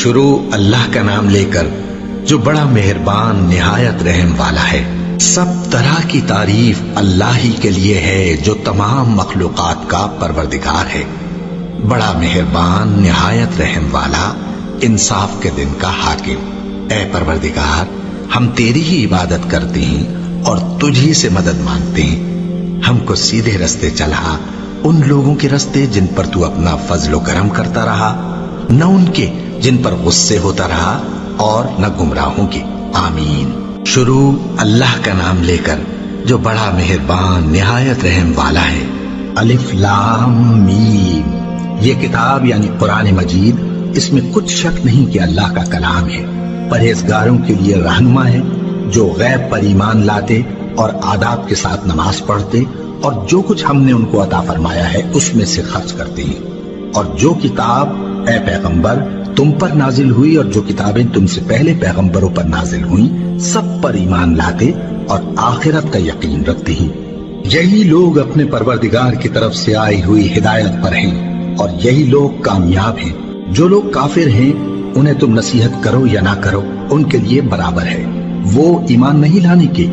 شروع اللہ کا نام لے کر جو بڑا مہربان نہایت رحم والا ہے۔ سب طرح کی تعریف اللہ ہی کے لیے ہے جو تمام مخلوقات کا پروردگار ہے، بڑا مہربان نہایت رحم والا، انصاف کے دن کا حاکم۔ اے پروردگار، ہم تیری ہی عبادت کرتے ہیں اور تجھی سے مدد مانگتے ہیں۔ ہم کو سیدھے رستے چلا، ان لوگوں کے رستے جن پر تو اپنا فضل و کرم کرتا رہا، نہ ان کے جن پر غصے ہوتا رہا، اور نہ گمراہوں کے۔ آمین۔ شروع اللہ کا نام لے کر جو بڑا مہربان نہایت رحم والا ہے۔ الف لام میم۔ یہ کتاب یعنی قرآن مجید، اس میں کچھ شک نہیں کہ اللہ کا کلام ہے، پرہیزگاروں کے لیے رہنما ہے، جو غیب پر ایمان لاتے اور آداب کے ساتھ نماز پڑھتے اور جو کچھ ہم نے ان کو عطا فرمایا ہے اس میں سے خرچ کرتے ہیں، اور جو کتاب اے پیغمبر تم پر نازل ہوئی اور جو کتابیں تم سے پہلے پیغمبروں پر نازل ہوئیں سب پر ایمان لاتے اور آخرت کا یقین رکھتے ہیں۔ یہی لوگ اپنے پروردگار کی طرف سے آئی ہوئی ہدایت پر ہیں اور یہی لوگ کامیاب ہیں۔ جو لوگ کافر ہیں انہیں تم نصیحت کرو یا نہ کرو ان کے لیے برابر ہے، وہ ایمان نہیں لانے کے۔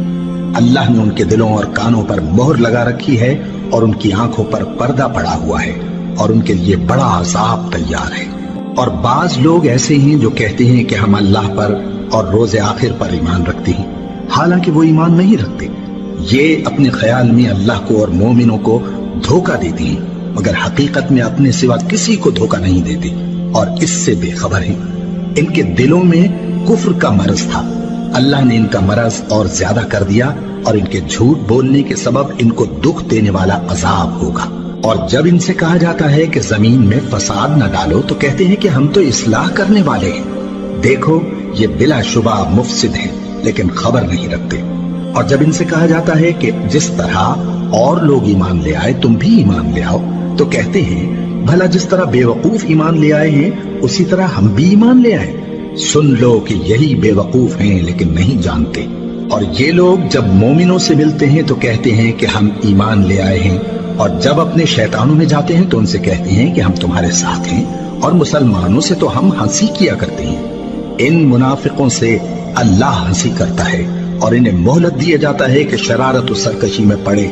اللہ نے ان کے دلوں اور کانوں پر مہر لگا رکھی ہے اور ان کی آنکھوں پر پردہ پڑا ہوا ہے اور ان کے لیے بڑا عذاب تیار ہے۔ اور بعض لوگ ایسے ہیں جو کہتے ہیں کہ ہم اللہ پر اور روز آخر پر ایمان رکھتے ہیں، حالانکہ وہ ایمان نہیں رکھتے۔ یہ اپنے خیال میں اللہ کو اور مومنوں کو دھوکہ دیتے ہیں، مگر حقیقت میں اپنے سوا کسی کو دھوکہ نہیں دیتے اور اس سے بے خبر ہیں۔ ان کے دلوں میں کفر کا مرض تھا، اللہ نے ان کا مرض اور زیادہ کر دیا اور ان کے جھوٹ بولنے کے سبب ان کو دکھ دینے والا عذاب ہوگا۔ اور جب ان سے کہا جاتا ہے کہ زمین میں فساد نہ ڈالو تو کہتے ہیں کہ ہم تو اصلاح کرنے والے ہیں۔ دیکھو یہ بلا شبہ مفسد ہیں لیکن خبر نہیں رکھتے۔ اور جب ان سے کہا جاتا ہے کہ جس طرح اور لوگ ایمان لے آئے تم بھی ایمان لے آؤ تو کہتے ہیں بھلا جس طرح بے وقوف ایمان لے آئے ہیں اسی طرح ہم بھی ایمان لے آئے۔ سن لو کہ یہی بے وقوف ہیں لیکن نہیں جانتے۔ اور یہ لوگ جب مومنوں سے ملتے ہیں تو کہتے ہیں کہ ہم ایمان لے آئے ہیں، اور جب اپنے شیطانوں میں جاتے ہیں تو ان سے کہتے ہیں کہ ہم تمہارے ساتھ ہیں، اور مسلمانوں سے تو ہم ہنسی کیا کرتے ہیں۔ ان منافقوں سے اللہ ہنسی کرتا ہے اور انہیں مہلت دیا جاتا ہے کہ شرارت و سرکشی میں پڑے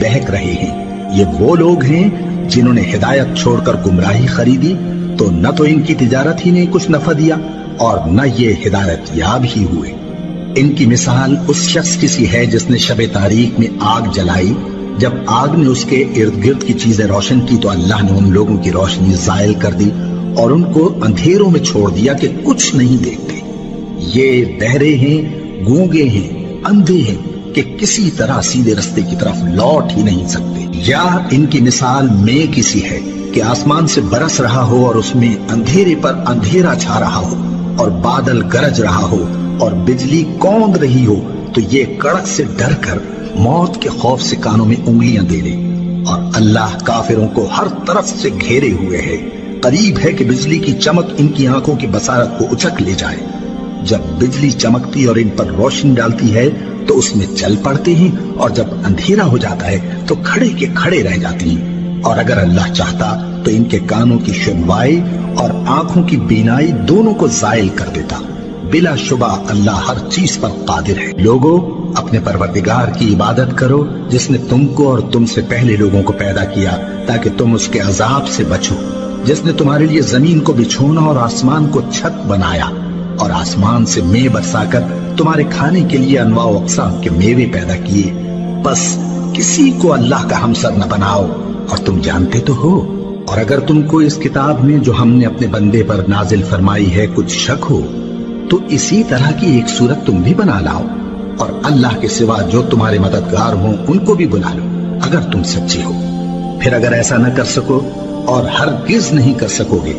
بہک رہے ہیں۔ یہ وہ لوگ ہیں جنہوں نے ہدایت چھوڑ کر گمراہی خریدی، تو نہ تو ان کی تجارت ہی نے کچھ نفع دیا اور نہ یہ ہدایت یاب ہی ہوئے۔ ان کی مثال اس شخص کی سی ہے جس نے شب تاریک میں آگ جلائی، جب آگ نے اس کے ارد گرد کی چیزیں روشن کی تو اللہ نے ان لوگوں کی روشنی زائل کر دی اور ان کو اندھیروں میں چھوڑ دیا کہ کچھ نہیں دیکھتے۔ یہ بہرے ہیں، گونگے ہیں، اندھے ہیں کہ کسی طرح سیدھے رستے کی طرف لوٹ ہی نہیں سکتے۔ یا ان کی مثال میں کسی ہے کہ آسمان سے برس رہا ہو اور اس میں اندھیرے پر اندھیرا چھا رہا ہو اور بادل گرج رہا ہو اور بجلی کوند رہی ہو، تو یہ کڑک سے ڈر کر موت کے خوف سے کانوں میں انگلیاں دے لے۔ اور اللہ کافروں کو ہر طرف سے گھیرے ہوئے ہے، قریب ہے کہ بجلی کی چمک ان کی آنکھوں کی بصارت کو اچک لے جائے۔ جب بجلی چمکتی اور ان پر روشنی ڈالتی ہے تو اس میں چل پڑتے ہیں، اور جب اندھیرا ہو جاتا ہے تو کھڑے کے کھڑے رہ جاتے ہیں۔ اور اگر اللہ چاہتا تو ان کے کانوں کی سنوائی اور آنکھوں کی بینائی دونوں کو زائل کر دیتا۔ بلا شبہ اللہ ہر چیز پر قادر ہے۔ لوگوں، اپنے پروردگار کی عبادت کرو جس نے تم کو اور تم سے پہلے لوگوں کو پیدا کیا تاکہ تم اس کے عذاب سے بچو، جس نے تمہارے لیے زمین کو بچھونا اور آسمان کو چھت بنایا اور آسمان سے مے برسا کر تمہارے کھانے کے لیے انواع و اقسام کے میوے پیدا کیے۔ بس کسی کو اللہ کا ہمسر نہ بناؤ، اور تم جانتے تو ہو۔ اور اگر تم کو اس کتاب میں جو ہم نے اپنے بندے پر نازل فرمائی ہے کچھ شک ہو تو اسی طرح کی ایک صورت تم بھی بنا لاؤ، اور اللہ کے سوا جو تمہارے مددگار ہوں ان کو بھی بلا لو اگر تم سچے ہو۔ پھر اگر ایسا نہ کر سکو اور ہرگز نہیں کر سکو گے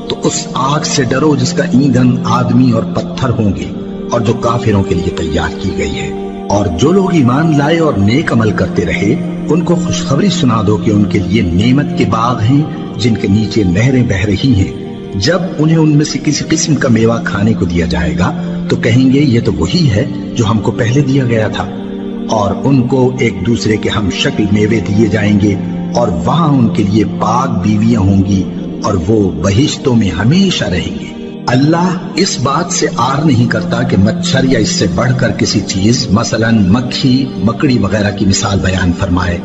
تو اس آگ سے ڈرو جس کا ایندھن آدمی اور پتھر ہوں گے اور جو کافروں کے لیے تیار کی گئی ہے۔ اور جو لوگ ایمان لائے اور نیک عمل کرتے رہے ان کو خوشخبری سنا دو کہ ان کے لیے نعمت کے باغ ہیں جن کے نیچے نہریں بہہ رہی ہیں۔ جب انہیں ان میں سے کسی قسم کا میوہ کھانے کو دیا جائے گا تو کہیں گے یہ تو وہی ہے جو ہم کو پہلے دیا گیا تھا، اور ان کو ایک دوسرے کے ہم شکل میوے دیے جائیں گے، اور وہاں ان کے لیے پاک بیویاں ہوں گی اور وہ بہشتوں میں ہمیشہ رہیں گے۔ اللہ اس بات سے آر نہیں کرتا کہ مچھر یا اس سے بڑھ کر کسی چیز مثلا مکھی مکڑی وغیرہ کی مثال بیان فرمائے۔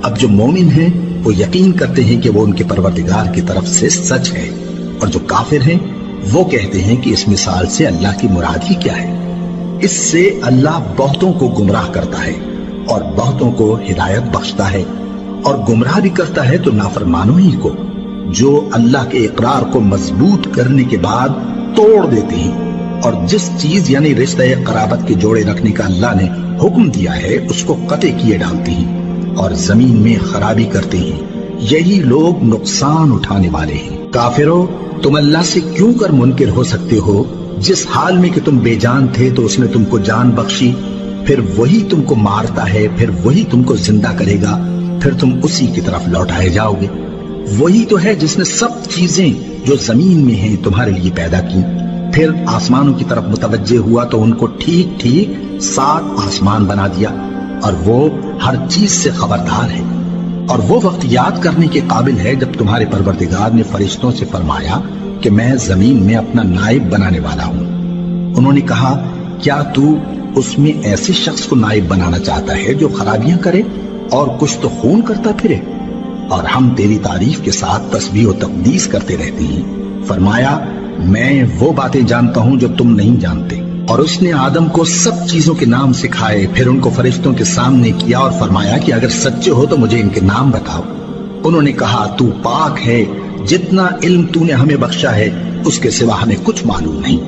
اب جو مومن ہیں وہ یقین کرتے ہیں کہ وہ ان کے پروردگار کی طرف سے سچ ہے، اور جو کافر ہیں وہ کہتے ہیں کہ اس مثال سے اللہ کی مراد ہی کیا ہے۔ اس سے اللہ بہتوں کو گمراہ کرتا ہے اور بہتوں کو ہدایت بخشتا ہے، اور گمراہ بھی کرتا ہے تو نافرمانوں ہی کو، جو اللہ کے اقرار کو مضبوط کرنے کے بعد توڑ دیتے ہیں، اور جس چیز یعنی رشتہ قرابت کے جوڑے رکھنے کا اللہ نے حکم دیا ہے اس کو قطع کیے ڈالتے ہیں اور زمین میں خرابی کرتے ہیں۔ یہی لوگ نقصان اٹھانے والے ہیں۔ کافرو، تم اللہ سے کیوں کر منکر ہو سکتے ہو؟ جس حال میں کہ تم بے جان تھے تو اس نے تم کو جان بخشی، پھر وہی تم کو مارتا ہے، پھر وہی تم کو زندہ کرے گا، پھر تم اسی کی طرف لوٹائے جاؤ گے۔ وہی تو ہے جس نے سب چیزیں جو زمین میں ہیں تمہارے لیے پیدا کی، پھر آسمانوں کی طرف متوجہ ہوا تو ان کو ٹھیک ٹھیک 7 آسمان بنا دیا، اور وہ ہر چیز سے خبردار ہے۔ اور وہ وقت یاد کرنے کے قابل ہے جب تمہارے پروردگار نے فرشتوں سے فرمایا کہ میں زمین میں اپنا نائب بنانے والا ہوں۔ انہوں نے کہا، کیا تو اس میں ایسے شخص کو نائب بنانا چاہتا ہے جو خرابیاں کرے اور کچھ تو خون کرتا پھرے؟ اور ہم تیری تعریف کے ساتھ تسبیح و تقدیس کرتے رہتے ہیں۔ فرمایا، میں وہ باتیں جانتا ہوں جو تم نہیں جانتے۔ اور اس نے آدم کو سب چیزوں کے نام سکھائے، پھر ان کو فرشتوں کے سامنے کیا اور فرمایا کہ اگر سچے ہو تو مجھے ان کے نام بتاؤ۔ انہوں نے کہا، تو پاک ہے، جتنا علم تو نے ہمیں بخشا ہے اس کے سوا ہمیں کچھ معلوم نہیں،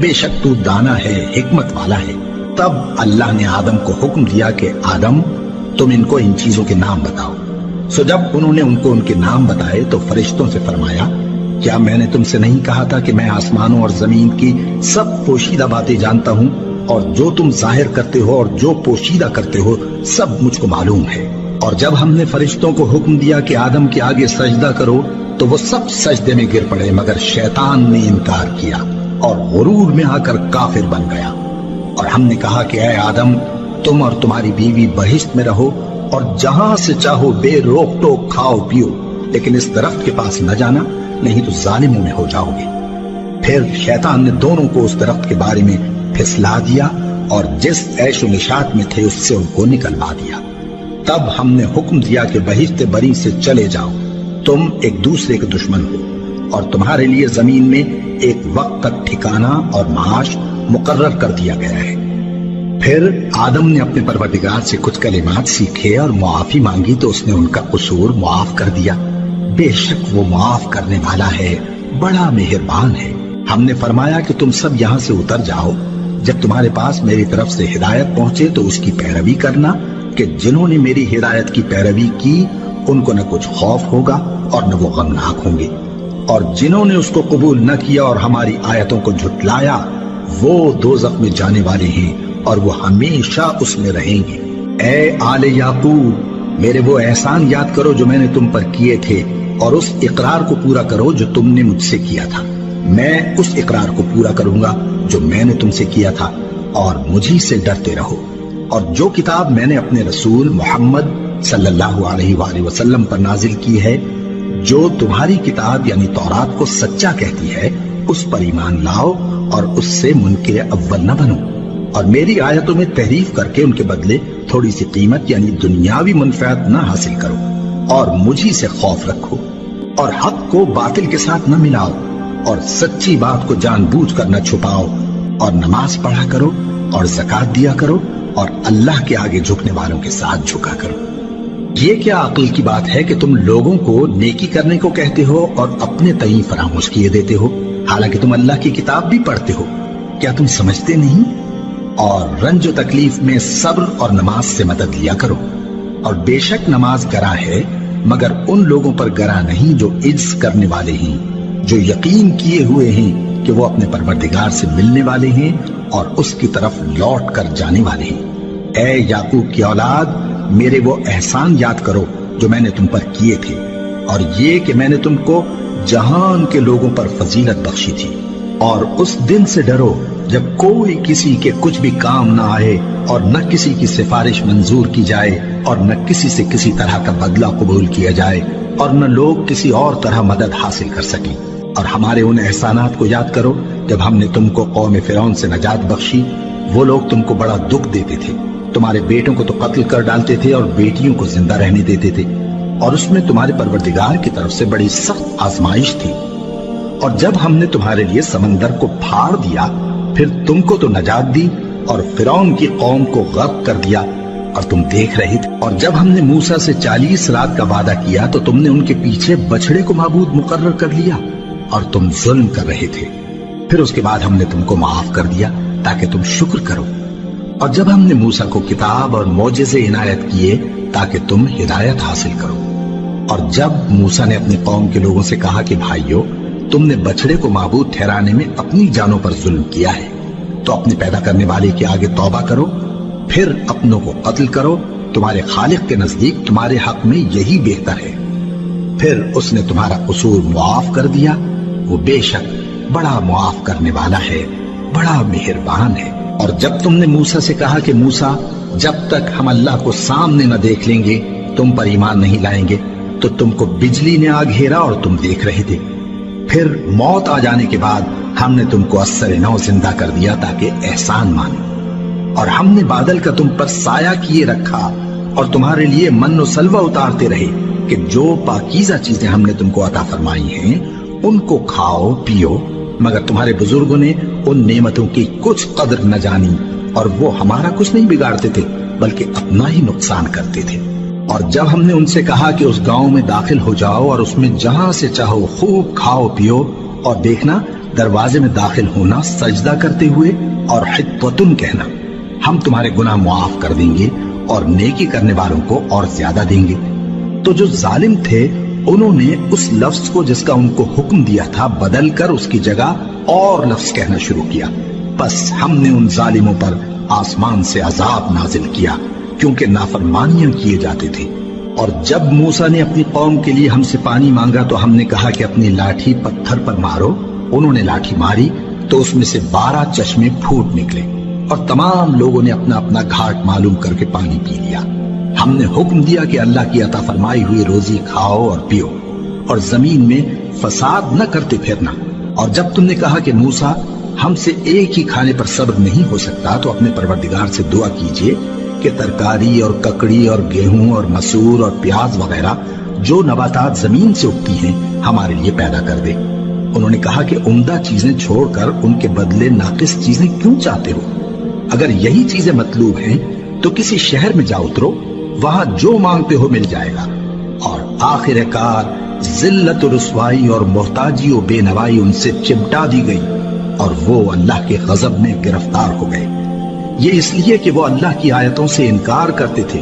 بے شک تو دانا ہے، حکمت والا ہے۔ تب اللہ نے آدم کو حکم دیا کہ آدم، تم ان کو ان چیزوں کے نام بتاؤ۔ سو جب انہوں نے ان کو ان کے نام بتائے تو فرشتوں سے فرمایا، کیا میں نے تم سے نہیں کہا تھا کہ میں آسمانوں اور زمین کی سب پوشیدہ باتیں جانتا ہوں، اور جو تم ظاہر کرتے ہو اور جو پوشیدہ کرتے ہو سب مجھ کو معلوم ہے۔ اور جب ہم نے فرشتوں کو حکم دیا کہ آدم کے آگے سجدہ کرو تو وہ سب سجدے میں گر پڑے، مگر شیطان نے انکار کیا اور غرور میں آ کر کافر بن گیا۔ اور ہم نے کہا کہ اے آدم، تم اور تمہاری بیوی بہشت میں رہو اور جہاں سے چاہو بے روک ٹوک کھاؤ پیو، لیکن اس درخت کے پاس نہ جانا، نہیں تو ظالموں میں ہو جاؤ گے۔ پھر شیطان نے دونوں کو اس درخت کے بارے میں پھسلا دیا اور جس عیش و نشاط میں تھے اس سے ان کو نکلوا دیا۔ تب ہم نے حکم دیا کہ بہشت بری سے چلے جاؤ، تم ایک دوسرے کے دشمن ہو، اور تمہارے لیے زمین میں ایک وقت تک ٹھکانہ اور معاش مقرر کر دیا گیا ہے۔ پھر آدم نے اپنے پروردگار سے کچھ کلمات سیکھے اور معافی مانگی تو اس نے ان کا قصور معاف کر دیا۔ بے شک وہ معاف کرنے والا ہے، بڑا مہربان ہے۔ ہم نے فرمایا کہ تم سب یہاں سے اتر جاؤ، جب تمہارے پاس میری طرف سے ہدایت پہنچے تو اس کی پیروی کرنا، کہ جنہوں نے میری ہدایت کی پیروی کی ان کو نہ کچھ خوف ہوگا اور نہ وہ غمناک ہوں گے، اور جنہوں نے اس کو قبول نہ کیا اور ہماری آیتوں کو جھٹلایا وہ دوزخ میں جانے والے ہیں اور وہ ہمیشہ اس میں رہیں گے۔ اے آل یعقوب، میرے وہ احسان یاد کرو جو میں نے تم پر کیے تھے، اور اس اقرار کو پورا کرو جو تم نے مجھ سے کیا تھا۔ میں اس اقرار کو پورا کروں گا جو میں نے تم سے کیا تھا، اور مجھی سے ڈرتے رہو۔ اور جو کتاب میں نے اپنے رسول محمد صلی اللہ علیہ وآلہ وسلم پر نازل کی ہے، جو تمہاری کتاب یعنی تورات کو سچا کہتی ہے، اس پر ایمان لاؤ اور اس سے منکر اول نہ بنو، اور میری آیتوں میں تحریف کر کے ان کے بدلے تھوڑی سی قیمت یعنی دنیاوی منفعت نہ حاصل کرو، اور مجھی سے خوف رکھو، اور حق کو باطل کے ساتھ نہ ملاؤ، اور سچی بات کو جان بوجھ کر نہ چھپاؤ، اور نماز پڑھا کرو اور زکوٰۃ دیا کرو، اور اللہ کے آگے جھکنے والوں کے ساتھ جھکا کرو۔ یہ کیا عقل کی بات ہے کہ تم لوگوں کو نیکی کرنے کو کہتے ہو اور اپنے تئیں فراموش کیے دیتے ہو، حالانکہ تم اللہ کی کتاب بھی پڑھتے ہو؟ کیا تم سمجھتے نہیں؟ اور رنج و تکلیف میں صبر اور نماز سے مدد لیا کرو، اور بے شک نماز گراں ہے، مگر ان لوگوں پر گراں نہیں جو عجز کرنے والے ہیں، جو یقین کیے ہوئے ہیں کہ وہ اپنے پروردگار سے ملنے والے ہیں اور اس کی طرف لوٹ کر جانے والے ہیں۔ اے یعقوب کی اولاد، میرے وہ احسان یاد کرو جو میں نے تم پر کیے تھے، اور یہ کہ میں نے تم کو جہان کے لوگوں پر فضیلت بخشی تھی۔ اور اس دن سے ڈرو جب کوئی کسی کے کچھ بھی کام نہ آئے، اور نہ کسی کی سفارش منظور کی جائے، اور نہ کسی سے کسی طرح کا بدلہ قبول کیا جائے، اور نہ لوگ کسی اور طرح مدد حاصل کر سکیں۔ اور ہمارے ان احسانات کو یاد کرو جب ہم نے تم کو قوم فرعون سے نجات بخشی۔ وہ لوگ تم کو بڑا دکھ دیتے تھے، تمہارے بیٹوں کو تو قتل کر ڈالتے تھے اور بیٹیوں کو زندہ رہنے دیتے تھے، اور اس میں تمہارے پروردگار کی طرف سے بڑی سخت آزمائش تھی۔ اور جب ہم نے تمہارے لیے سمندر کو پھاڑ دیا، پھر تم کو تو نجات دی اور فرعون کی قوم کو غرق کر دیا، اور تم دیکھ رہے تھے۔ اور جب ہم نے موسیٰ سے 40 رات کا وعدہ کیا تو تم نے ان کے پیچھے بچڑے کو معبود مقرر کر لیا اور تم ظلم کر رہے تھے۔ پھر اس کے بعد ہم نے تم کو معاف کر دیا تاکہ تم شکر کرو۔ اور جب ہم نے موسیٰ کو کتاب اور معجزے عنایت کیے تاکہ تم ہدایت حاصل کرو۔ اور جب موسیٰ نے اپنی قوم کے لوگوں سے کہا کہ بھائیو، تم نے بچڑے کو معبود ٹھہرانے میں اپنی جانوں پر ظلم کیا ہے، تو اپنے پیدا کرنے والے کے آگے توبہ کرو، پھر اپنوں کو قتل کرو، تمہارے خالق کے نزدیک تمہارے حق میں یہی بہتر ہے۔ پھر اس نے تمہارا قصور معاف کر دیا، وہ بے شک بڑا معاف کرنے والا ہے، بڑا مہربان ہے۔ اور جب تم نے موسیٰ سے کہا کہ موسیٰ، جب تک ہم اللہ کو سامنے نہ دیکھ لیں گے تم پر ایمان نہیں لائیں گے، تو تم کو بجلی نے آ گھیرا اور تم دیکھ رہے تھے۔ پھر موت آ جانے کے بعد ہم نے تم کو اثر نو زندہ کر دیا تاکہ احسان مانو۔ اور ہم نے بادل کا تم پر سایہ کیے رکھا اور تمہارے لیے من و سلوہ اتارتے رہے کہ جو پاکیزہ چیزیں ہم نے تم کو عطا فرمائی ہیں ان کو کھاؤ پیو، مگر تمہارے بزرگوں نے ان نعمتوں کی کچھ قدر نہ جانی، اور وہ ہمارا کچھ نہیں بگاڑتے تھے بلکہ اپنا ہی نقصان کرتے تھے۔ اور جب ہم نے ان سے کہا کہ اس گاؤں میں داخل ہو جاؤ اور اس میں جہاں سے چاہو خوب کھاؤ پیو، اور دیکھنا دروازے میں داخل ہونا سجدہ کرتے ہوئے اور حطوتن کہنا، ہم تمہارے گناہ معاف کر دیں گے اور نیکی کرنے والوں کو اور زیادہ دیں گے۔ تو جو ظالم تھے انہوں نے اس لفظ کو جس کا ان کو حکم دیا تھا بدل کر اس کی جگہ اور لفظ کہنا شروع کیا، بس ہم نے ان ظالموں پر آسمان سے عذاب نازل کیا کیونکہ نافرمانیاں کیے جاتے تھے۔ اور جب موسیٰ نے اپنی قوم کے لیے ہم سے پانی مانگا تو ہم نے کہا کہ اپنی لاٹھی پتھر پر مارو۔ انہوں نے لاٹھی ماری تو اس میں سے 12 چشمے پھوٹ نکلے، اور تمام لوگوں نے اپنا اپنا گھاٹ معلوم کر کے پانی پی لیا۔ ہم نے حکم دیا کہ اللہ کی عطا فرمائی ہوئی روزی کھاؤ اور پیو، اور زمین میں فساد نہ کرتے پھرنا۔ اور جب تم نے کہا کہ موسیٰ، ہم سے ایک ہی کھانے پر صبر نہیں ہو سکتا، تو اپنے پروردگار سے دعا کیجئے کہ ترکاری اور ککڑی اور گیہوں اور مسور اور پیاز وغیرہ جو نباتات زمین سے اگتی ہیں ہمارے لیے پیدا کر دے۔ انہوں نے کہا کہ عمدہ چیزیں چھوڑ کر ان کے بدلے ناقص چیزیں کیوں چاہتے ہو؟ اگر یہی چیزیں مطلوب ہیں تو کسی شہر میں جا اترو، وہاں جو مانگتے ہو مل جائے گا۔ اور آخر کار ذلت و رسوائی اور محتاجی و بے نوائی ان سے چمٹا دی گئی، اور وہ اللہ کے غضب میں گرفتار ہو گئے۔ یہ اس لیے کہ وہ اللہ کی آیتوں سے انکار کرتے تھے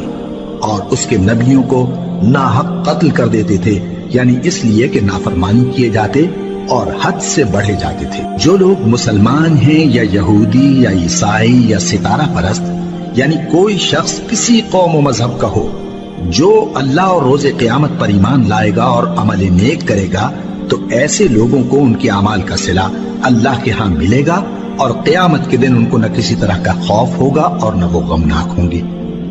اور اس کے نبیوں کو ناحق قتل کر دیتے تھے، یعنی اس لیے کہ نافرمانی کیے جاتے اور حد سے بڑھے جاتے تھے۔ جو لوگ مسلمان ہیں یا یہودی یا عیسائی یا ستارہ پرست، یعنی کوئی شخص کسی قوم و مذہب کا ہو، جو اللہ اور روز قیامت پر ایمان لائے گا اور عمل نیک کرے گا، تو ایسے لوگوں کو ان کے اعمال کا صلہ اللہ کے ہاں ملے گا، اور قیامت کے دن ان کو نہ کسی طرح کا خوف ہوگا اور نہ وہ غمناک ہوں گے۔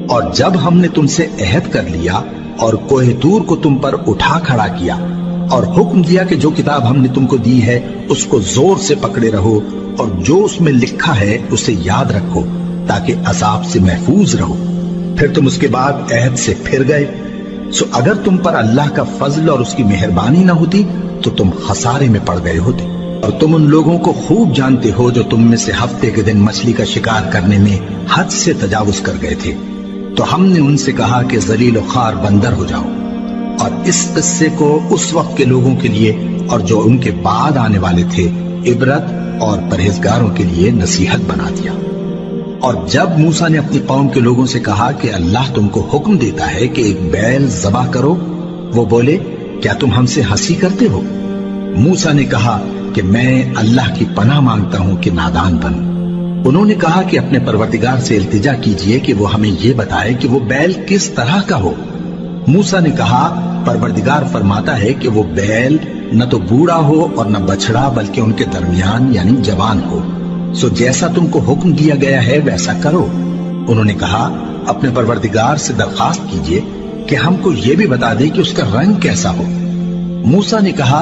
اور جب ہم نے تم سے عہد کر لیا اور کوہ طور کو تم پر اٹھا کھڑا کیا اور حکم دیا کہ جو کتاب ہم نے تم کو دی ہے اس کو زور سے پکڑے رہو، اور جو اس میں لکھا ہے اسے یاد رکھو تاکہ عذاب سے محفوظ رہو، پھر تم اس کے بعد عہد سے پھر گئے، سو اگر تم پر اللہ کا فضل اور اس کی مہربانی نہ ہوتی تو تم خسارے میں پڑ گئے ہوتے۔ اور تم ان لوگوں کو خوب جانتے ہو جو تم میں سے ہفتے کے دن مچھلی کا شکار کرنے میں حد سے تجاوز کر گئے تھے، تو ہم نے ان سے کہا کہ ذلیل و خوار بندر ہو جاؤ، اور اس قصے کو اس وقت کے لوگوں کے لیے اور جو ان کے بعد آنے والے تھے عبرت اور پرہیزگاروں کے لیے نصیحت بنا دیا۔ اور جب موسیٰ نے اپنی قوم کے لوگوں سے کہا کہ اللہ تم کو حکم دیتا ہے کہ ایک بیل ذبح کرو، وہ بولے کیا تم ہم سے ہنسی کرتے ہو؟ موسیٰ نے کہا کہ میں اللہ کی پناہ مانگتا ہوں کہ نادان بنوں۔ انہوں نے کہا کہ اپنے پروردگار سے التجا کیجئے کہ وہ ہمیں یہ بتائے کہ وہ بیل کس طرح کا ہو۔ موسیٰ نے کہا پروردگار فرماتا ہے کہ وہ بیل نہ تو بوڑھا ہو اور نہ بچڑا بلکہ ان کے درمیان یعنی جوان ہو، سو جیسا تم کو حکم دیا گیا ہے ویسا کرو۔ انہوں نے کہا اپنے پروردگار سے درخواست کیجئے کہ ہم کو یہ بھی بتا دے کہ اس کا رنگ کیسا ہو۔ موسیٰ نے کہا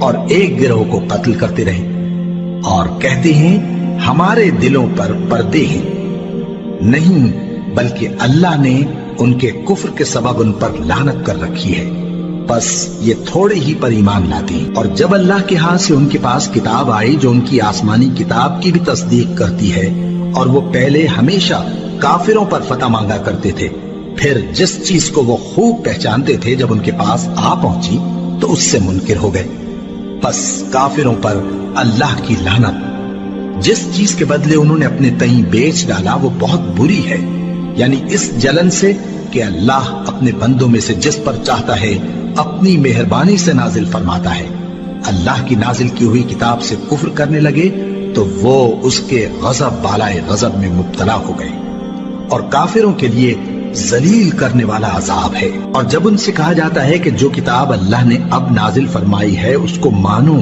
اور ایک گروہ کو قتل کرتے رہے، اور کہتے ہیں ہمارے دلوں پر پردے ہیں، نہیں بلکہ اللہ نے ان کے کفر کے سبب ان پر لعنت کر رکھی ہے، بس یہ تھوڑے ہی پر ایمان لاتے ہیں۔ اور جب اللہ کے ہاں سے ان کے پاس کتاب آئی جو ان کی آسمانی کتاب کی بھی تصدیق کرتی ہے، اور وہ پہلے ہمیشہ کافروں پر فتح مانگا کرتے تھے، پھر جس چیز کو وہ خوب پہچانتے تھے جب ان کے پاس آ پہنچی تو اس سے منکر ہو گئے، بس کافروں پر اللہ کی لعنت۔ جس چیز کے بدلے انہوں نے اپنے تئیں بیچ ڈالا وہ بہت بری ہے، یعنی اس جلن سے کہ اللہ اپنے بندوں میں سے جس پر چاہتا ہے اپنی مہربانی سے نازل فرماتا ہے۔ اللہ کی نازل کی ہوئی کتاب سے کفر کرنے لگے تو وہ اس کے غضب بالائے غضب میں مبتلا ہو گئے، اور کافروں کے لیے ذلیل کرنے والا عذاب ہے۔ اور جب ان سے کہا جاتا ہے کہ جو کتاب اللہ نے اب نازل فرمائی ہے اس کو مانو،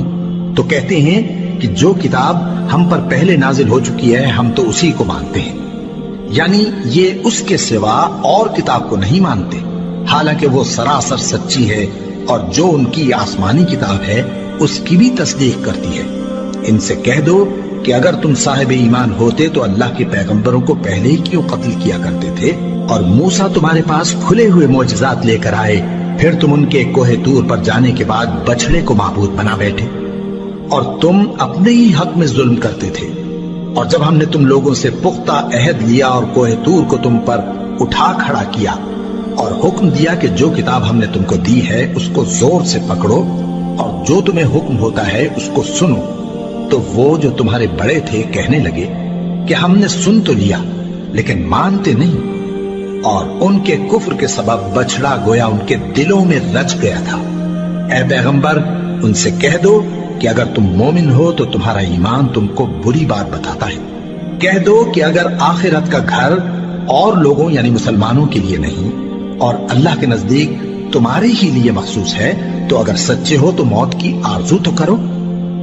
تو کہتے ہیں کہ جو کتاب ہم پر پہلے نازل ہو چکی ہے ہم تو اسی کو مانتے ہیں، یعنی یہ اس کے سوا اور کتاب کو نہیں مانتے، حالانکہ وہ سراسر سچی ہے، اور جو ان کی آسمانی کتاب ہے اس کی بھی تصدیق کرتی ہے۔ ان سے کہہ دو کہ اگر تم صاحب ایمان ہوتے تو اللہ کے پیغمبروں کو پہلے ہی کیوں قتل کیا کرتے تھے؟ اور موسیٰ تمہارے پاس کھلے ہوئے معجزات لے کر آئے، پھر تم ان کے کوہ طور پر جانے کے بعد بچڑے کو معبود بنا بیٹھے، اور تم اپنے ہی حق میں ظلم کرتے تھے۔ اور جب ہم نے تم لوگوں سے پختہ عہد لیا اور کوہ طور کو تم پر اٹھا کھڑا کیا، اور حکم دیا کہ جو کتاب ہم نے تم کو دی ہے اس کو زور سے پکڑو، اور جو تمہیں حکم ہوتا ہے اس کو سنو، تو وہ جو تمہارے بڑے تھے کہنے لگے کہ ہم نے سن تو لیا لیکن مانتے نہیں، اور ان کے کفر کے سبب بچڑا گویا ان کے دلوں میں رچ گیا تھا۔ اے پیغمبر ان سے کہہ دو کہ اگر تم مومن ہو تو تمہارا ایمان تم کو بری بات بتاتا ہے، کہہ دو کہ اگر آخرت کا گھر اور لوگوں یعنی مسلمانوں کے لیے نہیں اور اللہ کے نزدیک تمہارے ہی لیے مخصوص ہے تو اگر سچے ہو تو موت کی آرزو تو کرو،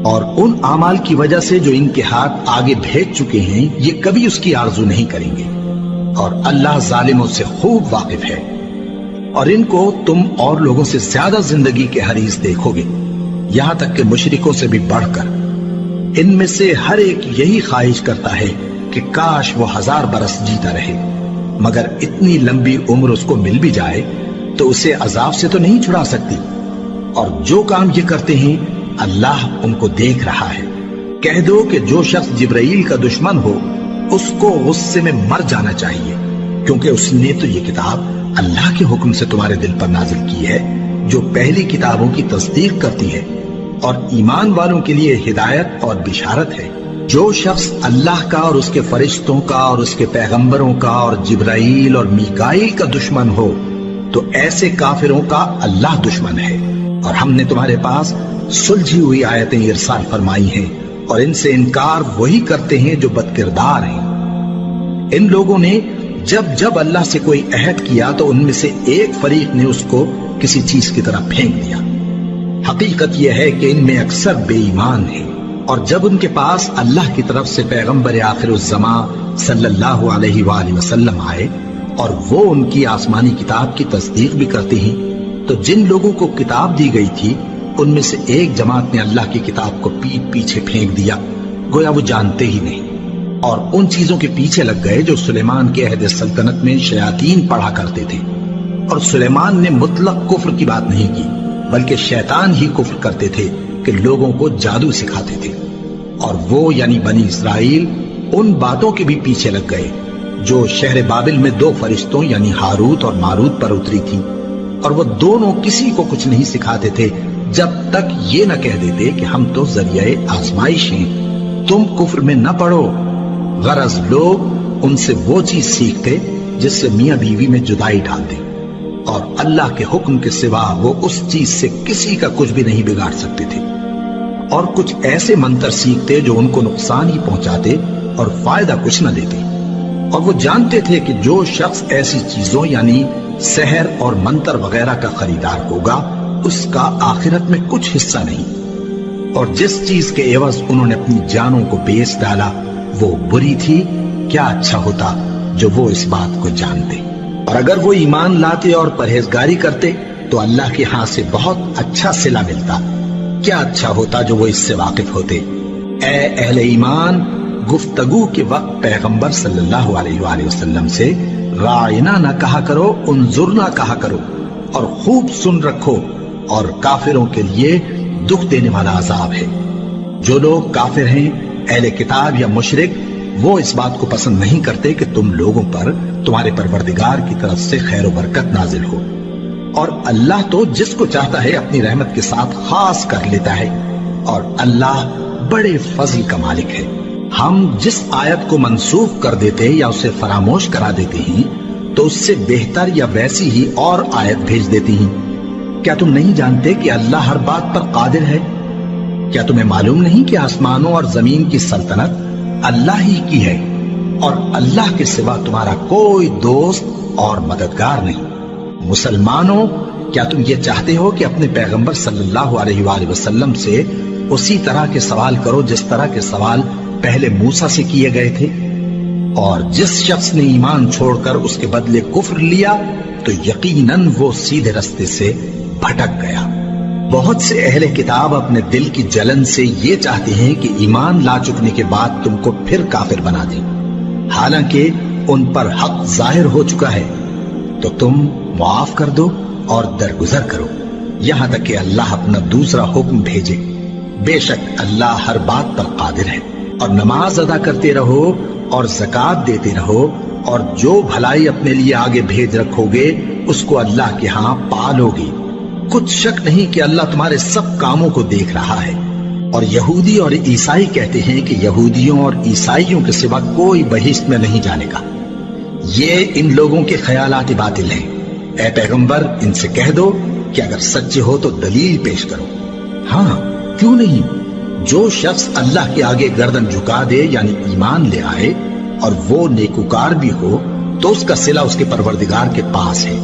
اور ان اعمال کی وجہ سے جو ان کے ہاتھ آگے بھیج چکے ہیں یہ کبھی اس کی آرزو نہیں کریں گے، اور اللہ ظالموں سے خوب واقف ہے۔ اور ان کو تم اور لوگوں سے زیادہ زندگی کے حریص دیکھو گے، یہاں تک کہ مشرکوں سے بھی بڑھ کر۔ ان میں سے ہر ایک یہی خواہش کرتا ہے کہ کاش وہ 1000 برس جیتا رہے، مگر اتنی لمبی عمر اس کو مل بھی جائے تو اسے عذاب سے تو نہیں چھڑا سکتی، اور جو کام یہ کرتے ہیں اللہ ان کو دیکھ رہا ہے۔ کہہ دو کہ جو شخص جبرائیل کا دشمن ہو اس کو غصے میں مر جانا چاہیے، کیونکہ اس نے تو یہ کتاب اللہ کے حکم سے تمہارے دل پر نازل کی ہے جو پہلی کتابوں کی تصدیق کرتی ہے، اور ایمان والوں کے لیے ہدایت اور بشارت ہے۔ جو شخص اللہ کا اور اس کے فرشتوں کا اور اس کے پیغمبروں کا اور جبرائیل اور میکائیل کا دشمن ہو تو ایسے کافروں کا اللہ دشمن ہے۔ اور ہم نے تمہارے پاس سلجھی ہوئی آیتیں ارسال فرمائی ہیں، اور ان سے انکار وہی کرتے ہیں جو بد کردار ہیں۔ ان لوگوں نے جب اللہ سے کوئی عہد کیا تو ان میں سے ایک فریق نے اس کو کسی چیز کی طرح پھینک دیا۔ حقیقت یہ ہے کہ ان میں اکثر بے ایمان ہیں، اور جب ان کے پاس اللہ کی طرف سے پیغمبر آخر الزماں صلی اللہ علیہ وآلہ وسلم آئے اور وہ ان کی آسمانی کتاب کی تصدیق بھی کرتے ہیں، تو جن لوگوں کو کتاب دی گئی تھی ان میں سے ایک جماعت نے اللہ کی کتاب کو پیٹ پیچھے پھینک دیا، گویا وہ جانتے ہی نہیں، اور ان چیزوں کے پیچھے لگ گئے جو سلیمان کے عہد سلطنت میں شیاطین پڑھا کرتے تھے۔ اور سلیمان نے مطلق کفر کی بات نہیں کی، بلکہ شیطان ہی کفر کرتے تھے کہ لوگوں کو جادو سکھاتے تھے، اور وہ یعنی بنی اسرائیل ان باتوں کے بھی پیچھے لگ گئے جو شہر بابل میں 2 فرشتوں یعنی ہاروت اور ماروت پر اتری تھی، اور وہ دونوں کسی کو کچھ نہیں سکھاتے تھے جب تک یہ نہ کہہ دیتے کہ ہم تو ذریعہ آزمائش ہیں، تم کفر میں نہ پڑو۔ غرض لوگ ان سے وہ چیز سیکھتے جس سے میاں بیوی میں جدائی ڈال دیں، اور اللہ کے حکم کے سوا وہ اس چیز سے کسی کا کچھ بھی نہیں بگاڑ سکتے تھے، اور کچھ ایسے منتر سیکھتے جو ان کو نقصان ہی پہنچاتے اور فائدہ کچھ نہ دیتے، اور وہ جانتے تھے کہ جو شخص ایسی چیزوں یعنی سحر اور منتر وغیرہ کا خریدار ہوگا اس کا آخرت میں کچھ حصہ نہیں، اور جس چیز کے عوض انہوں نے اپنی جانوں کو بیچ ڈالا وہ بری تھی، کیا اچھا ہوتا جو وہ اس بات کو جانتے۔ اور اگر وہ ایمان لاتے اور پرہیزگاری کرتے تو اللہ کے ہاں سے بہت اچھا صلہ ملتا، کیا اچھا ہوتا جو وہ اس سے واقف ہوتے۔ اے اہل ایمان، گفتگو کے وقت پیغمبر صلی اللہ علیہ وآلہ وسلم سے رائنا نہ کہا کرو، انظرنا کہا کرو، اور خوب سن رکھو، اور کافروں کے لیے دکھ دینے والا عذاب ہے۔ جو لوگ کافر ہیں، اہل کتاب یا مشرک، وہ اس بات کو پسند نہیں کرتے کہ تم لوگوں پر تمہارے پروردگار کی طرف سے خیر و برکت نازل ہو، اور اللہ تو جس کو چاہتا ہے اپنی رحمت کے ساتھ خاص کر لیتا ہے، اور اللہ بڑے فضل کا مالک ہے۔ ہم جس آیت کو منسوخ کر دیتے یا اسے فراموش کرا دیتے ہیں تو اس سے بہتر یا ویسی ہی اور آیت بھیج دیتی ہیں۔ کیا تم نہیں جانتے کہ اللہ ہر بات پر قادر ہے؟ کیا تمہیں معلوم نہیں کہ آسمانوں اور زمین کی سلطنت اللہ ہی کی ہے، اور اللہ کے سوا تمہارا کوئی دوست اور مددگار نہیں؟ مسلمانوں، کیا تم یہ چاہتے ہو کہ اپنے پیغمبر صلی اللہ علیہ وآلہ وسلم سے اسی طرح کے سوال کرو جس طرح کے سوال پہلے موسیٰ سے کیے گئے تھے؟ اور جس شخص نے ایمان چھوڑ کر اس کے بدلے کفر لیا تو یقیناً وہ سیدھے رستے سے بھٹک گیا۔ بہت سے اہل کتاب اپنے دل کی جلن سے یہ چاہتے ہیں کہ ایمان لا چکنے کے بعد تم کو پھر کافر بنا دیں، حالانکہ ان پر حق ظاہر ہو چکا ہے۔ تو تم معاف کر دو اور درگزر کرو یہاں تک کہ اللہ اپنا دوسرا حکم بھیجے۔ بے شک اللہ ہر بات پر قادر ہے۔ اور نماز ادا کرتے رہو اور زکوٰۃ دیتے رہو، اور جو بھلائی اپنے لیے آگے بھیج رکھو گے اس کو اللہ کے ہاں پالو گے۔ کچھ شک نہیں کہ اللہ تمہارے سب کاموں کو دیکھ رہا ہے۔ اور یہودی اور عیسائی کہتے ہیں کہ یہودیوں اور عیسائیوں کے سوا کوئی بہشت میں نہیں جانے گا۔ یہ ان لوگوں کے خیالات باطل ہیں۔ اے پیغمبر، ان سے کہہ دو کہ اگر سچے ہو تو دلیل پیش کرو۔ ہاں، کیوں نہیں؟ جو شخص اللہ کے آگے گردن جھکا دے یعنی ایمان لے آئے اور وہ نیکوکار بھی ہو تو اس کا صلہ اس کے پروردگار کے پاس ہے،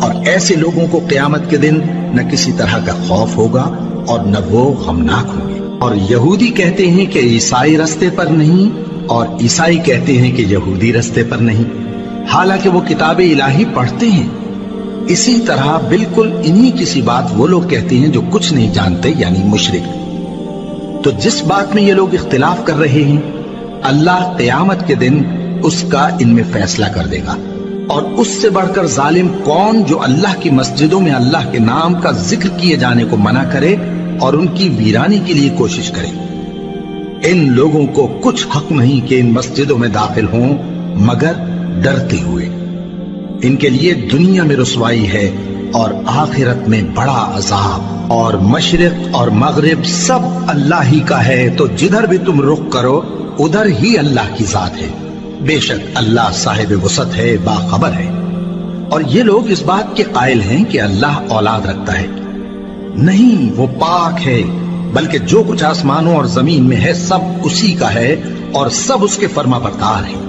اور ایسے لوگوں کو قیامت کے دن نہ کسی طرح کا خوف ہوگا اور نہ وہ غمناک ہوں گے۔ اور یہودی کہتے ہیں کہ عیسائی رستے پر نہیں، اور عیسائی کہتے ہیں کہ یہودی رستے پر نہیں، حالانکہ وہ کتاب الہی پڑھتے ہیں۔ اسی طرح بالکل انہی کسی بات وہ لوگ کہتے ہیں جو کچھ نہیں جانتے یعنی مشرک۔ تو جس بات میں یہ لوگ اختلاف کر رہے ہیں، اللہ قیامت کے دن اس کا ان میں فیصلہ کر دے گا۔ اور اس سے بڑھ کر ظالم کون جو اللہ کی مسجدوں میں اللہ کے نام کا ذکر کیے جانے کو منع کرے اور ان کی ویرانی کے لیے کوشش کرے۔ ان لوگوں کو کچھ حق نہیں کہ ان مسجدوں میں داخل ہوں مگر ڈرتے ہوئے۔ ان کے لیے دنیا میں رسوائی ہے اور آخرت میں بڑا عذاب۔ اور مشرق اور مغرب سب اللہ ہی کا ہے، تو جدھر بھی تم رخ کرو ادھر ہی اللہ کی ذات ہے۔ بے شک اللہ صاحب وسعت ہے، باخبر ہے۔ اور یہ لوگ اس بات کے قائل ہیں کہ اللہ اولاد رکھتا ہے۔ نہیں، وہ پاک ہے، بلکہ جو کچھ آسمانوں اور زمین میں ہے سب اسی کا ہے، اور سب اس کے فرما بردار ہیں۔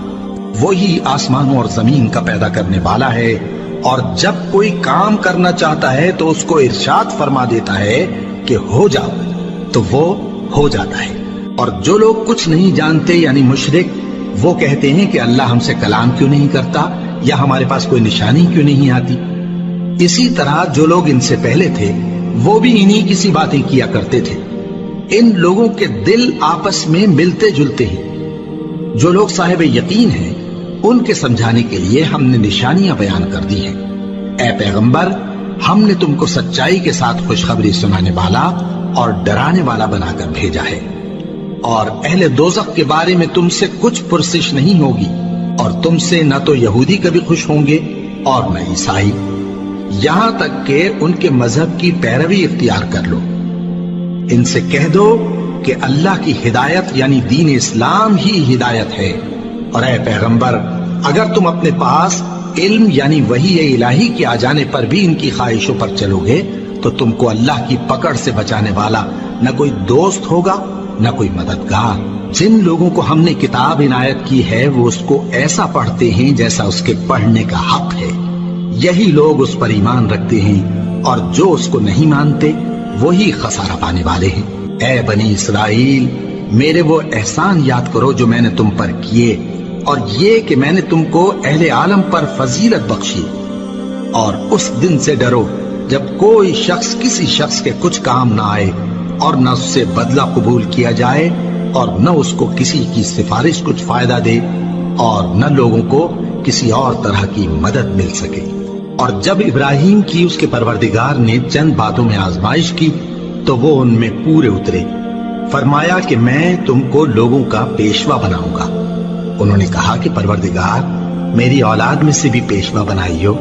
وہی آسمانوں اور زمین کا پیدا کرنے والا ہے، اور جب کوئی کام کرنا چاہتا ہے تو اس کو ارشاد فرما دیتا ہے کہ ہو جاؤ، تو وہ ہو جاتا ہے۔ اور جو لوگ کچھ نہیں جانتے یعنی مشرک، وہ کہتے ہیں کہ اللہ ہم سے کلام کیوں نہیں کرتا، یا ہمارے پاس کوئی نشانی کیوں نہیں آتی۔ اسی طرح جو لوگ ان سے پہلے تھے وہ بھی انہی کسی باتیں کیا کرتے تھے۔ ان لوگوں کے دل آپس میں ملتے جلتے ہیں۔ جو لوگ صاحب یقین ہیں ان کے سمجھانے کے لیے ہم نے نشانیاں بیان کر دی ہیں۔ اے پیغمبر، ہم نے تم کو سچائی کے ساتھ خوشخبری سنانے والا اور ڈرانے والا بنا کر بھیجا ہے۔ اور اہل دوزخ کے بارے میں تم سے کچھ پرسش نہیں ہوگی، اور تم سے نہ تو یہودی کبھی خوش ہوں گے اور نہ عیسائی، یہاں تک کہ ان کے مذہب کی پیروی اختیار کر لو۔ ان سے کہہ دو کہ اللہ کی ہدایت یعنی دین اسلام ہی ہدایت ہے۔ اور اے پیغمبر، اگر تم اپنے پاس علم یعنی وحی الہی کے آ جانے پر بھی ان کی خواہشوں پر چلو گے تو تم کو اللہ کی پکڑ سے بچانے والا نہ کوئی دوست ہوگا نہ کوئی مددگار۔ جن لوگوں کو ہم نے کتاب عنایت کی ہے وہ اس کو ایسا پڑھتے ہیں جیسا اس کے پڑھنے کا حق ہے، یہی لوگ اس پر ایمان رکھتے ہیں، اور جو اس کو نہیں مانتے وہی خسارہ پانے والے ہیں۔ اے بنی اسرائیل، میرے وہ احسان یاد کرو جو میں نے تم پر کیے، اور یہ کہ میں نے تم کو اہل عالم پر فضیلت بخشی۔ اور اس دن سے ڈرو جب کوئی شخص کسی شخص کے کچھ کام نہ آئے، اور نہ اس سے بدلہ قبول کیا جائے اور نہ اس کو کسی کی سفارش کچھ فائدہ دے اور نہ لوگوں کو کسی اور طرح کی مدد مل سکے۔ اور جب ابراہیم کی اس کے پروردگار نے چند باتوں میں آزمائش کی تو وہ ان میں پورے اترے۔ فرمایا کہ میں تم کو لوگوں کا پیشوا بناؤں گا۔ انہوں نے کہا کہ پروردگار میری اولاد میں سے بھی پیشوا بنائیو۔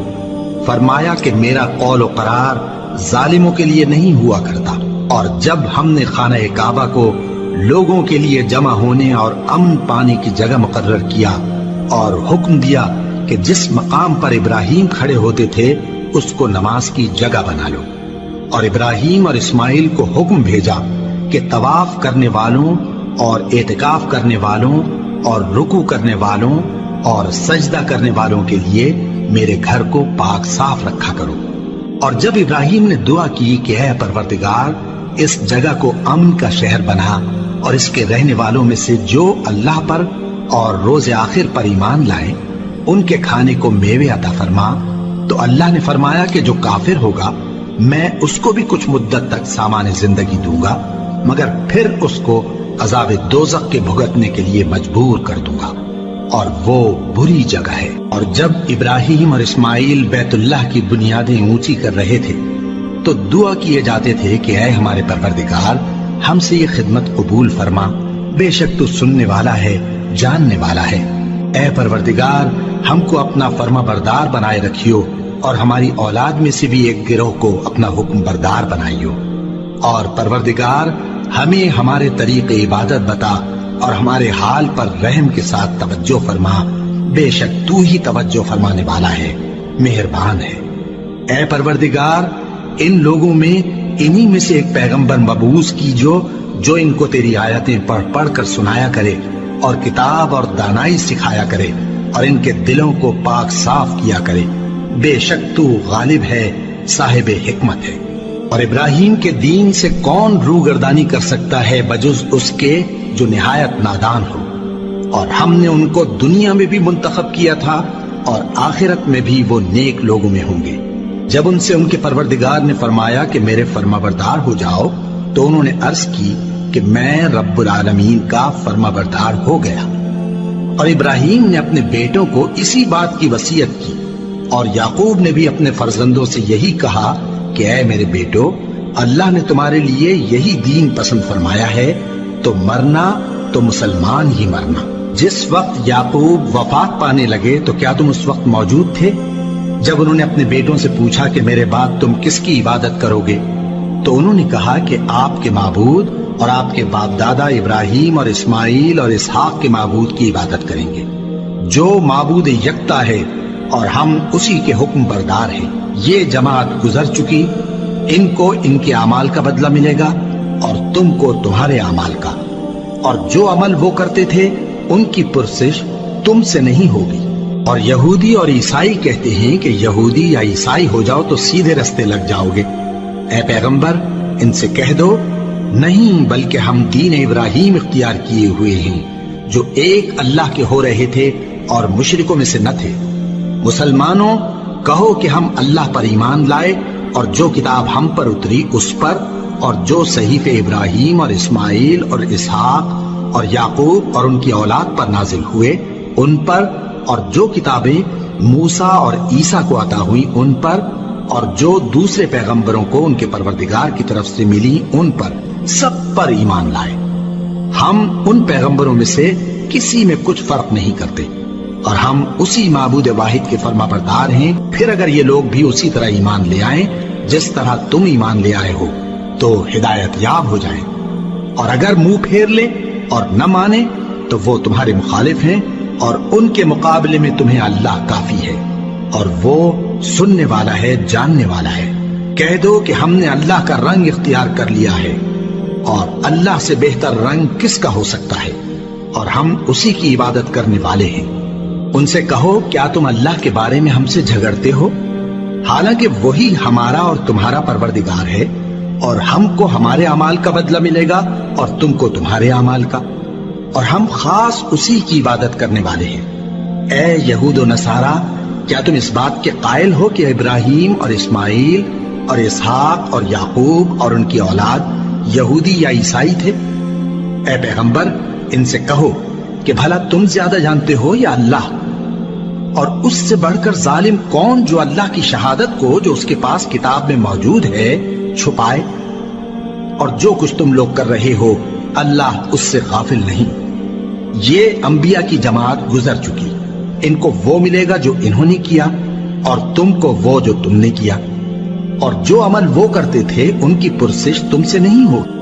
فرمایا کہ میرا قول و قرار ظالموں کے لیے نہیں ہوا کرتا۔ اور جب ہم نے خانہ کعبہ کو لوگوں کے لیے جمع ہونے اور امن پانے کی جگہ مقرر کیا اور حکم دیا کہ جس مقام پر ابراہیم کھڑے ہوتے تھے اس کو نماز کی جگہ بنا لو، اور ابراہیم اور اسماعیل کو حکم بھیجا کہ طواف کرنے والوں اور اعتکاف کرنے والوں اور رکوع کرنے والوں اور سجدہ کرنے والوں کے لیے میرے گھر کو پاک صاف رکھا کرو۔ اور جب ابراہیم نے دعا کی کہ اے پروردگار اس جگہ کو امن کا شہر بنا اور اس کے رہنے والوں میں سے جو اللہ پر اور روز آخر پر ایمان لائیں ان کے کھانے کو میوے عطا فرما، تو اللہ نے فرمایا کہ جو کافر ہوگا میں اس کو بھی کچھ مدت تک سامان زندگی دوں گا، مگر پھر اس کو عذاب دوزخ کے بھگتنے کے لیے مجبور کر دوں گا، اور وہ بری جگہ ہے۔ اور جب ابراہیم اور اسماعیل بیت اللہ کی بنیادیں اونچی کر رہے تھے تو دعا کیے جاتے تھے کہ اے ہمارے پروردگار ہم سے یہ خدمت قبول فرما، بے شک تو سننے والا ہے، جاننے والا ہے۔ اے پروردگار ہم کو اپنا فرما بردار بنائے رکھیو اور ہماری اولاد میں سے بھی ایک گروہ کو اپنا حکم بردار بنائیو، اور پروردگار ہمیں ہمارے طریق عبادت بتا اور ہمارے حال پر رحم کے ساتھ توجہ فرما، بے شک تو ہی توجہ فرمانے والا ہے، مہربان ہے۔ اے پروردگار ان لوگوں میں انہی میں سے ایک پیغمبر مبعوث کی جو ان کو تیری آیتیں پڑھ پڑھ کر سنایا کرے اور کتاب اور دانائی سکھایا کرے اور ان کے دلوں کو پاک صاف کیا کرے، بے شک تو غالب ہے، صاحب حکمت ہے۔ اور ابراہیم کے دین سے کون روگردانی کر سکتا ہے بجز اس کے جو نہایت نادان ہو، اور ہم نے ان کو دنیا میں بھی منتخب کیا تھا اور آخرت میں بھی وہ نیک لوگوں میں ہوں گے۔ جب ان سے ان کے پروردگار نے فرمایا کہ میرے فرما بردار ہو جاؤ تو انہوں نے عرض کی کہ میں رب العالمین کا فرما بردار ہو گیا۔ اور ابراہیم نے اپنے بیٹوں کو اسی بات کی وصیت کی، اور یعقوب نے بھی اپنے فرزندوں سے یہی کہا کہ اے میرے بیٹو، اللہ نے تمہارے لیے یہی دین پسند فرمایا ہے، تو مرنا تو مسلمان ہی مرنا۔ جس وقت یعقوب وفات پانے لگے تو کیا تم اس وقت موجود تھے جب انہوں نے اپنے بیٹوں سے پوچھا کہ میرے بعد تم کس کی عبادت کرو گے؟ تو انہوں نے کہا کہ آپ کے معبود اور آپ کے باپ دادا ابراہیم اور اسماعیل اور اسحاق کے معبود کی عبادت کریں گے، جو معبود یکتا ہے اور ہم اسی کے حکم بردار ہیں۔ یہ جماعت گزر چکی، ان کو ان کے اعمال کا بدلہ ملے گا اور تم کو تمہارے اعمال کا، اور جو عمل وہ کرتے تھے ان کی پرسش تم سے نہیں ہوگی۔ اور یہودی اور عیسائی کہتے ہیں کہ یہودی یا عیسائی ہو جاؤ تو سیدھے رستے لگ جاؤ گے۔ اے پیغمبر ان سے کہہ دو نہیں، بلکہ ہم دین ابراہیم اختیار کیے ہوئے ہیں جو ایک اللہ کے ہو رہے تھے اور مشرکوں میں سے نہ تھے۔ مسلمانوں کہو کہ ہم اللہ پر ایمان لائے اور جو کتاب ہم پر اتری اس پر، اور جو صحیفے ابراہیم اور اسماعیل اور اسحاق اور یعقوب اور ان کی اولاد پر نازل ہوئے ان پر، اور جو کتابیں موسیٰ اور عیسیٰ کو عطا ہوئی ان پر، اور جو دوسرے پیغمبروں کو ان کے پروردگار کی طرف سے ملی ان پر، سب پر ایمان لائے۔ ہم ان پیغمبروں میں سے کسی میں کچھ فرق نہیں کرتے، اور ہم اسی معبود واحد کے فرما بردار ہیں۔ پھر اگر یہ لوگ بھی اسی طرح ایمان لے آئیں جس طرح تم ایمان لے آئے ہو تو ہدایت یاب ہو جائیں، اور اگر منہ پھیر لیں اور نہ مانے تو وہ تمہارے مخالف ہیں، اور ان کے مقابلے میں تمہیں اللہ کافی ہے، اور وہ سننے والا ہے، جاننے والا ہے۔ کہہ دو کہ ہم نے اللہ کا رنگ اختیار کر لیا ہے، اور اللہ سے بہتر رنگ کس کا ہو سکتا ہے، اور ہم اسی کی عبادت کرنے والے ہیں۔ ان سے کہو کیا تم اللہ کے بارے میں ہم سے جھگڑتے ہو، حالانکہ وہی ہمارا اور تمہارا پروردگار ہے، اور ہم کو ہمارے اعمال کا بدلہ ملے گا اور تم کو تمہارے اعمال کا، اور ہم خاص اسی کی عبادت کرنے والے ہیں۔ اے یہود و نصارا، کیا تم اس بات کے قائل ہو کہ ابراہیم اور اسماعیل اور اسحاق اور یعقوب اور ان کی اولاد یہودی یا عیسائی تھے؟ اے پیغمبر ان سے کہو کہ بھلا تم زیادہ جانتے ہو یا اللہ؟ اور اس سے بڑھ کر ظالم کون جو اللہ کی شہادت کو جو اس کے پاس کتاب میں موجود ہے چھپائے؟ اور جو کچھ تم لوگ کر رہے ہو اللہ اس سے غافل نہیں۔ یہ انبیاء کی جماعت گزر چکی، ان کو وہ ملے گا جو انہوں نے کیا اور تم کو وہ جو تم نے کیا، اور جو عمل وہ کرتے تھے ان کی پرسش تم سے نہیں ہوگی۔